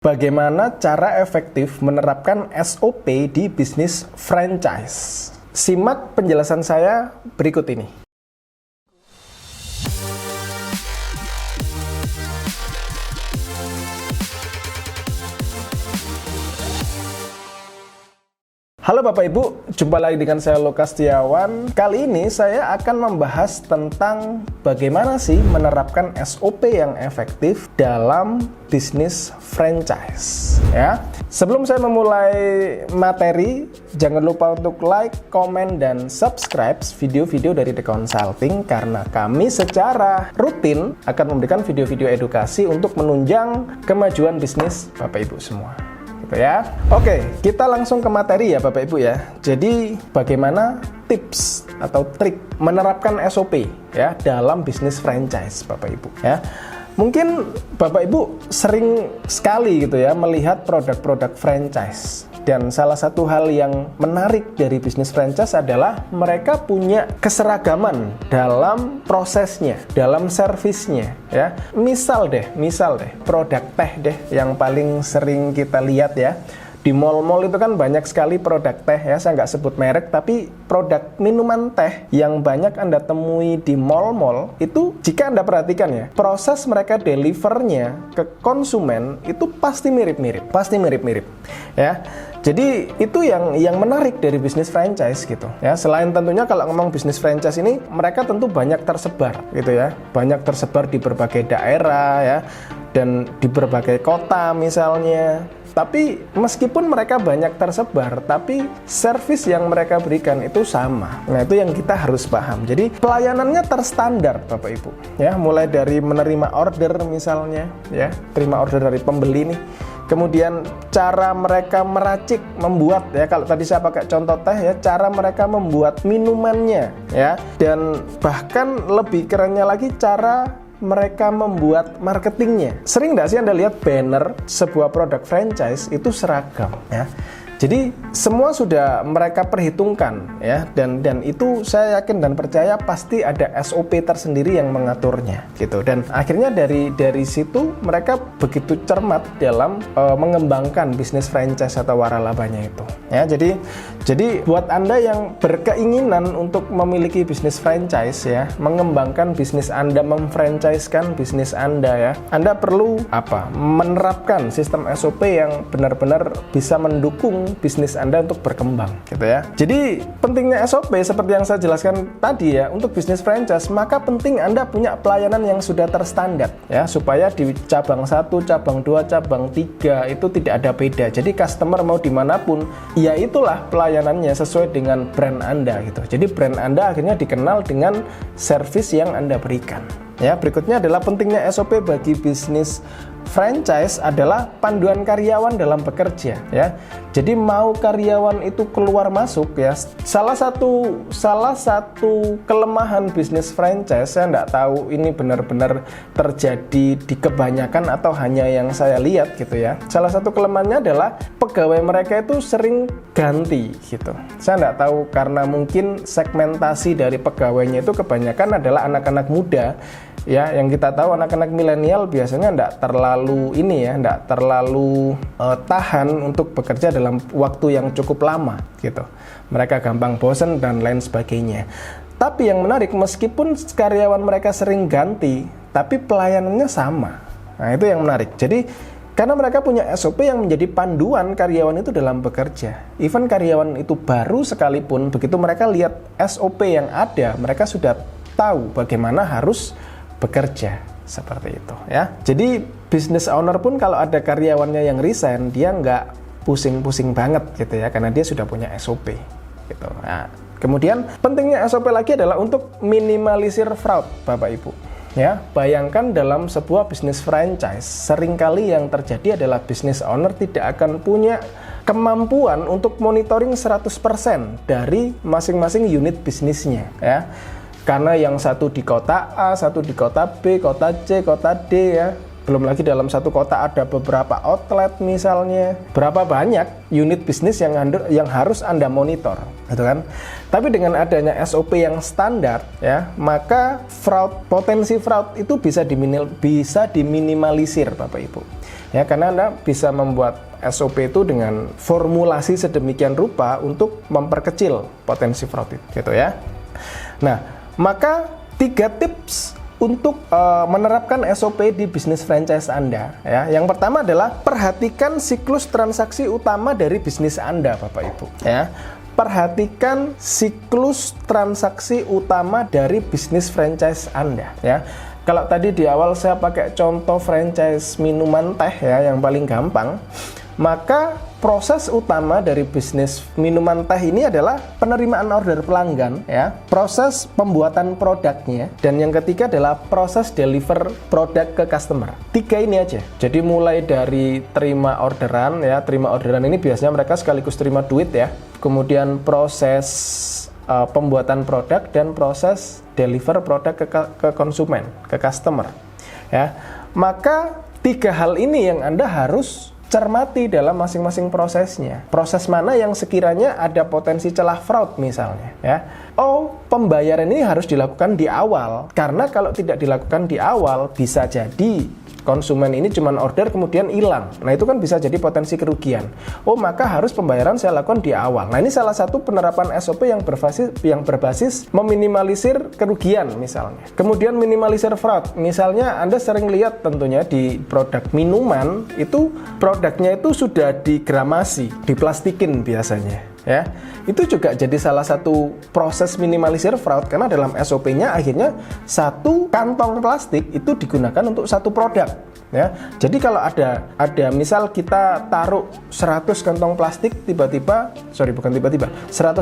Bagaimana cara efektif menerapkan SOP di bisnis franchise? Simak penjelasan saya berikut ini. Halo Bapak Ibu, jumpa lagi dengan saya Lukas Setiawan. Kali ini saya akan membahas tentang bagaimana sih menerapkan SOP yang efektif dalam bisnis franchise. Ya, sebelum saya memulai materi, jangan lupa untuk like, komen, dan subscribe video-video dari The Consulting karena kami secara rutin akan memberikan video-video edukasi untuk menunjang kemajuan bisnis Bapak Ibu semua. Ya. Oke, kita langsung ke materi ya Bapak Ibu ya. Jadi bagaimana tips atau trik menerapkan SOP ya dalam bisnis franchise Bapak Ibu ya. Mungkin Bapak Ibu sering sekali gitu ya melihat produk-produk franchise. Dan salah satu hal yang menarik dari bisnis franchise adalah mereka punya keseragaman dalam prosesnya, dalam servisnya ya. Misal deh, produk teh deh yang paling sering kita lihat ya. Di mall-mall itu kan banyak sekali produk teh ya, saya nggak sebut merek, tapi produk minuman teh yang banyak Anda temui di mall-mall itu jika Anda perhatikan ya, proses mereka delivernya ke konsumen itu pasti mirip-mirip ya. Jadi itu yang menarik dari bisnis franchise gitu ya. Selain tentunya kalau ngomong bisnis franchise ini mereka tentu banyak tersebar gitu ya. Banyak tersebar di berbagai daerah ya dan di berbagai kota misalnya. Tapi meskipun mereka banyak tersebar, tapi servis yang mereka berikan itu sama. Nah, itu yang kita harus paham. Jadi pelayanannya terstandar Bapak Ibu ya, mulai dari menerima order misalnya ya, terima order dari pembeli nih. Kemudian cara mereka meracik, membuat ya, kalau tadi saya pakai contoh teh ya, cara mereka membuat minumannya ya, dan bahkan lebih kerennya lagi cara mereka membuat marketingnya. Sering nggak sih Anda lihat banner sebuah produk franchise itu seragam ya. Jadi semua sudah mereka perhitungkan ya, dan itu saya yakin dan percaya pasti ada SOP tersendiri yang mengaturnya gitu. Dan akhirnya dari situ mereka begitu cermat dalam mengembangkan bisnis franchise atau waralabanya itu ya. Jadi buat Anda yang berkeinginan untuk memiliki bisnis franchise ya, mengembangkan bisnis Anda, memfranchisekan bisnis Anda ya, Anda perlu menerapkan sistem SOP yang benar-benar bisa mendukung bisnis Anda untuk berkembang gitu ya. Jadi pentingnya SOP seperti yang saya jelaskan tadi ya, untuk bisnis franchise maka penting Anda punya pelayanan yang sudah terstandar ya, supaya di cabang 1, cabang 2, cabang 3 itu tidak ada beda. Jadi customer mau dimanapun ya itulah pelayanannya sesuai dengan brand Anda gitu. Jadi brand Anda akhirnya dikenal dengan servis yang Anda berikan. Ya, berikutnya adalah pentingnya SOP bagi bisnis franchise adalah panduan karyawan dalam bekerja ya. Jadi mau karyawan itu keluar masuk ya, salah satu kelemahan bisnis franchise, saya nggak tahu ini benar-benar terjadi di kebanyakan atau hanya yang saya lihat gitu ya. Salah satu kelemahannya adalah pegawai mereka itu sering ganti gitu. Saya nggak tahu karena mungkin segmentasi dari pegawainya itu kebanyakan adalah anak-anak muda. Ya, yang kita tahu anak-anak milenial biasanya enggak terlalu tahan untuk bekerja dalam waktu yang cukup lama gitu. Mereka gampang bosan dan lain sebagainya. Tapi yang menarik, meskipun karyawan mereka sering ganti, tapi pelayanannya sama. Nah, itu yang menarik. Jadi karena mereka punya SOP yang menjadi panduan karyawan itu dalam bekerja. Even karyawan itu baru sekalipun, begitu mereka lihat SOP yang ada, mereka sudah tahu bagaimana harus bekerja seperti itu ya. Jadi business owner pun kalau ada karyawannya yang resign, dia nggak pusing-pusing banget gitu ya, karena dia sudah punya SOP gitu. Nah, kemudian pentingnya SOP lagi adalah untuk minimalisir fraud Bapak Ibu ya. Bayangkan dalam sebuah bisnis franchise seringkali yang terjadi adalah business owner tidak akan punya kemampuan untuk monitoring 100% dari masing-masing unit bisnisnya ya. Karena yang satu di kota A, satu di kota B, kota C, kota D ya. Belum lagi dalam satu kota ada beberapa outlet misalnya. Berapa banyak unit bisnis yang harus Anda monitor, gitu kan? Tapi dengan adanya SOP yang standar ya, maka potensi fraud itu bisa diminimalisir Bapak Ibu. Ya, karena Anda bisa membuat SOP itu dengan formulasi sedemikian rupa untuk memperkecil potensi fraud itu, gitu ya. Nah, maka 3 tips untuk menerapkan SOP di bisnis franchise Anda, ya. Yang pertama adalah perhatikan siklus transaksi utama dari bisnis Anda, Bapak Ibu, ya. Perhatikan siklus transaksi utama dari bisnis franchise Anda, ya. Kalau tadi di awal saya pakai contoh franchise minuman teh, ya, yang paling gampang, maka proses utama dari bisnis minuman teh ini adalah penerimaan order pelanggan, ya, proses pembuatan produknya, dan yang ketiga adalah proses deliver produk ke customer. 3 ini aja. Jadi mulai dari terima orderan, ya, terima orderan ini biasanya mereka sekaligus terima duit, ya. Kemudian proses pembuatan produk dan proses deliver produk ke konsumen, ke customer, ya. Maka 3 hal ini yang Anda harus cermati dalam masing-masing prosesnya. Proses mana yang sekiranya ada potensi celah fraud misalnya, ya. Oh, pembayaran ini harus dilakukan di awal. Karena kalau tidak dilakukan di awal, bisa jadi konsumen ini cuma order kemudian hilang. Nah, itu kan bisa jadi potensi kerugian. Oh, maka harus pembayaran saya lakukan di awal. Nah, ini salah satu penerapan SOP yang berbasis meminimalisir kerugian misalnya. Kemudian minimalisir fraud. Misalnya Anda sering lihat tentunya di produk minuman itu produknya itu sudah digramasi, diplastikin biasanya, ya. Itu juga jadi salah satu proses minimalisir fraud, karena dalam SOP-nya akhirnya satu kantong plastik itu digunakan untuk satu produk, ya. Jadi kalau ada misal kita taruh 100 kantong plastik, 100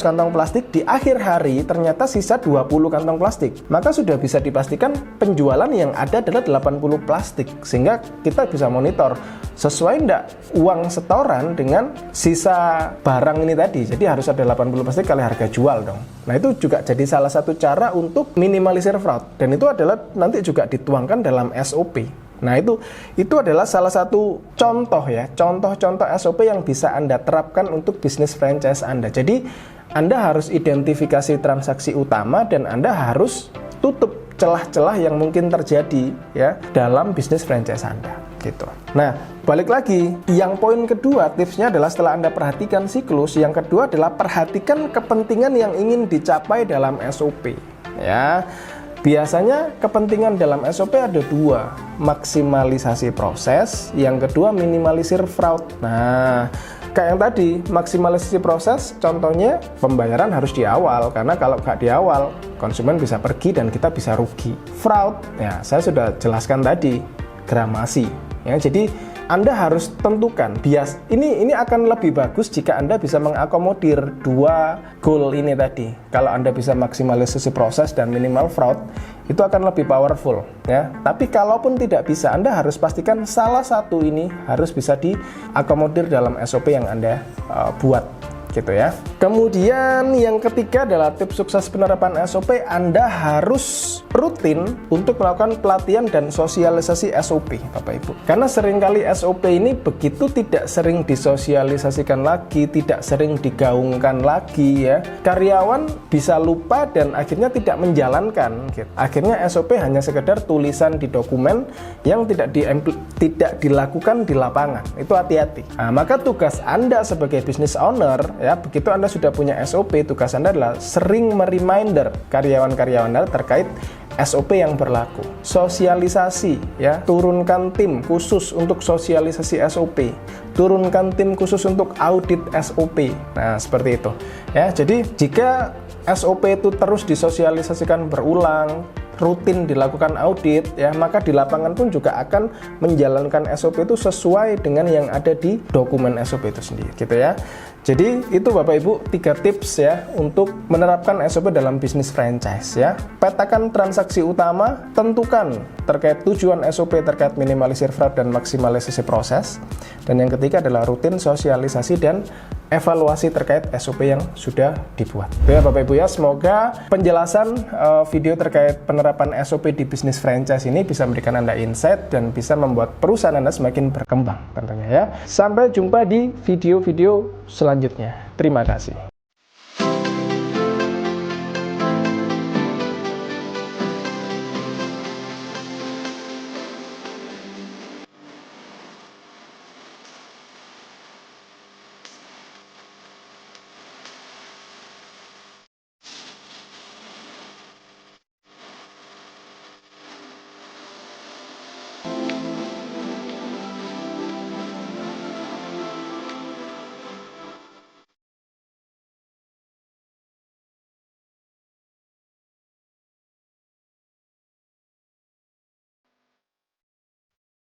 kantong plastik, di akhir hari ternyata sisa 20 kantong plastik, maka sudah bisa dipastikan penjualan yang ada adalah 80 plastik, sehingga kita bisa monitor sesuai enggak uang setoran dengan sisa barang ini tadi. Jadi harus ada 80 plastik kali harga jual dong. Nah, itu juga jadi salah satu cara untuk minimalisir fraud, dan itu adalah nanti juga dituangkan dalam SOP. Nah, itu adalah salah satu contoh, ya, contoh-contoh SOP yang bisa Anda terapkan untuk bisnis franchise Anda. Jadi Anda harus identifikasi transaksi utama dan Anda harus tutup celah-celah yang mungkin terjadi, ya, dalam bisnis franchise Anda, gitu. Nah, balik lagi, yang poin kedua tipsnya adalah setelah Anda perhatikan siklus, yang kedua adalah perhatikan kepentingan yang ingin dicapai dalam SOP, ya. Biasanya kepentingan dalam SOP ada 2, maksimalisasi proses, yang kedua minimalisir fraud. Nah, kayak yang tadi, maksimalisasi proses, contohnya pembayaran harus di awal, karena kalau nggak di awal, konsumen bisa pergi dan kita bisa rugi. Fraud, ya, saya sudah jelaskan tadi, gramasi, ya. Jadi Anda harus tentukan ini akan lebih bagus jika Anda bisa mengakomodir 2 goal ini tadi. Kalau Anda bisa maksimalisasi proses dan minimal fraud, itu akan lebih powerful, ya. Tapi kalaupun tidak bisa, Anda harus pastikan salah satu ini harus bisa diakomodir dalam SOP yang Anda buat, gitu ya. Kemudian yang ketiga adalah tips sukses penerapan SOP. Anda harus rutin untuk melakukan pelatihan dan sosialisasi SOP, Bapak Ibu. Karena seringkali SOP ini begitu tidak sering disosialisasikan lagi, tidak sering digaungkan lagi, ya. Karyawan bisa lupa dan akhirnya tidak menjalankan, gitu. Akhirnya SOP hanya sekedar tulisan di dokumen yang tidak dilakukan di lapangan. Itu hati-hati. Nah, maka tugas Anda sebagai business owner, ya, begitu Anda sudah punya SOP, tugas Anda adalah sering mereminder karyawan-karyawan Anda terkait SOP yang berlaku. Sosialisasi, ya, turunkan tim khusus untuk sosialisasi SOP, turunkan tim khusus untuk audit SOP. Nah, seperti itu, ya. Jadi jika SOP itu terus disosialisasikan berulang, rutin dilakukan audit, ya, maka di lapangan pun juga akan menjalankan SOP itu sesuai dengan yang ada di dokumen SOP itu sendiri, gitu ya. Jadi itu Bapak Ibu 3 tips, ya, untuk menerapkan SOP dalam bisnis franchise, ya. Petakan transaksi utama, tentukan terkait tujuan SOP terkait minimalisir fraud dan maksimalisasi proses. Dan yang ketiga adalah rutin sosialisasi dan evaluasi terkait SOP yang sudah dibuat. Ya Bapak Ibu, ya, semoga penjelasan video terkait penerapan SOP di bisnis franchise ini bisa memberikan Anda insight dan bisa membuat perusahaan Anda semakin berkembang tentunya, ya. Sampai jumpa di video-video selanjutnya. Terima kasih.